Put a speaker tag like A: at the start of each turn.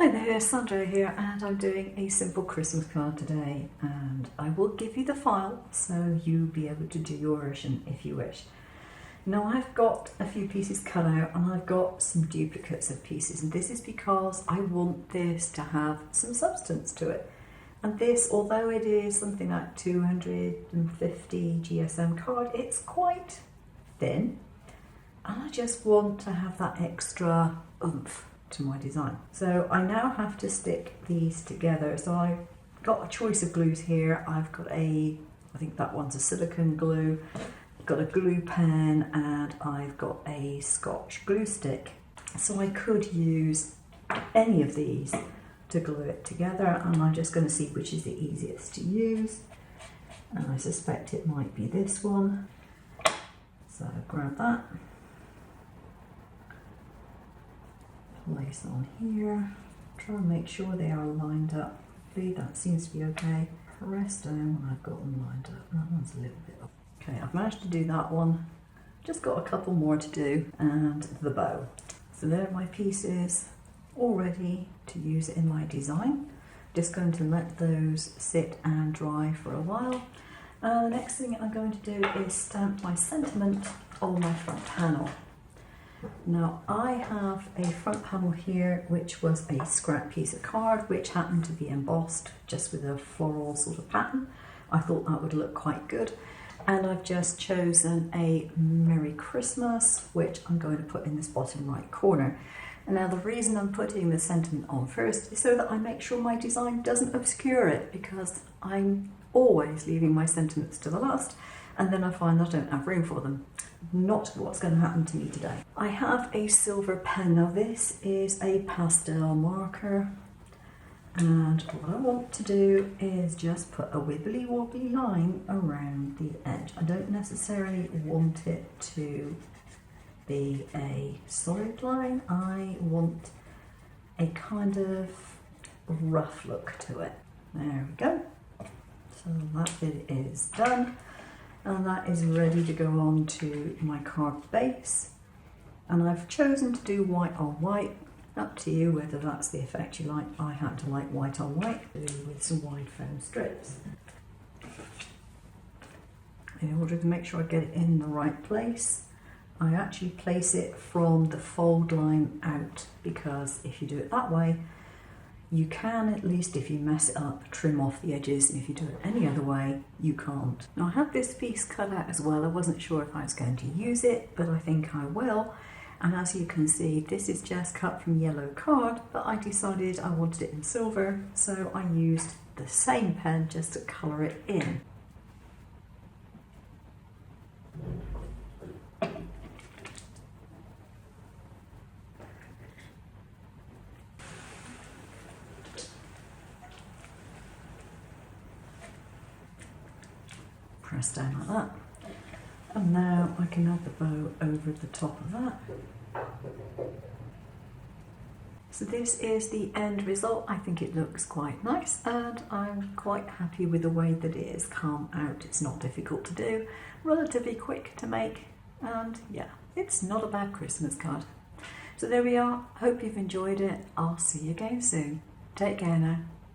A: Hi there, Sandra here, and I'm doing a simple Christmas card today, and I will give you the file so you'll be able to do your version if you wish. Now I've got a few pieces cut out and I've got some duplicates of pieces, and this is because I want this to have some substance to it. And this, although it is something like 250 GSM card, it's quite thin, and I just want to have that extra oomph to my design. So I now have to stick these together. So I've got a choice of glues here. I've got I think that one's a silicone glue, I've got a glue pen, and I've got a Scotch glue stick. So I could use any of these to glue it together, and I'm just going to see which is the easiest to use, and I suspect it might be this one. So grab that, place on here, try and make sure they are lined up. That seems to be okay. Press down when I've got them lined up. That one's a little bit off. Okay, I've managed to do that one. Just got a couple more to do, and the bow. So there are my pieces, all ready to use in my design. Just going to let those sit and dry for a while. The next thing I'm going to do is stamp my sentiment on my front panel. Now I have a front panel here which was a scrap piece of card which happened to be embossed just with a floral sort of pattern. I thought that would look quite good, and I've just chosen a Merry Christmas which I'm going to put in this bottom right corner. And now the reason I'm putting the sentiment on first is so that I make sure my design doesn't obscure it, because I'm always leaving my sentiments to the last and then I find I don't have room for them. Not what's going to happen to me today. I have a silver pen. Now this is a pastel marker, and what I want to do is just put a wibbly wobbly line around the edge. I don't necessarily want it to be a solid line. I want a kind of rough look to it. There we go. So that bit is done, and that is ready to go on to my card base. And I've chosen to do white on white. Up to you whether that's the effect you like. I happen to like white on white with some wide foam strips. In order to make sure I get it in the right place, I actually place it from the fold line out, because if you do it that way, you can, at least if you mess it up, trim off the edges, and if you do it any other way, you can't. Now I have this piece cut out as well. I wasn't sure if I was going to use it, but I think I will. And as you can see, this is just cut from yellow card, but I decided I wanted it in silver, so I used the same pen just to colour it in. Press down like that, and now I can add the bow over the top of that. So this is the end result. I think it looks quite nice, and I'm quite happy with the way that it has come out. It's not difficult to do, relatively quick to make, and yeah, it's not a bad Christmas card. So there we are. Hope you've enjoyed it. I'll see you again soon. Take care now.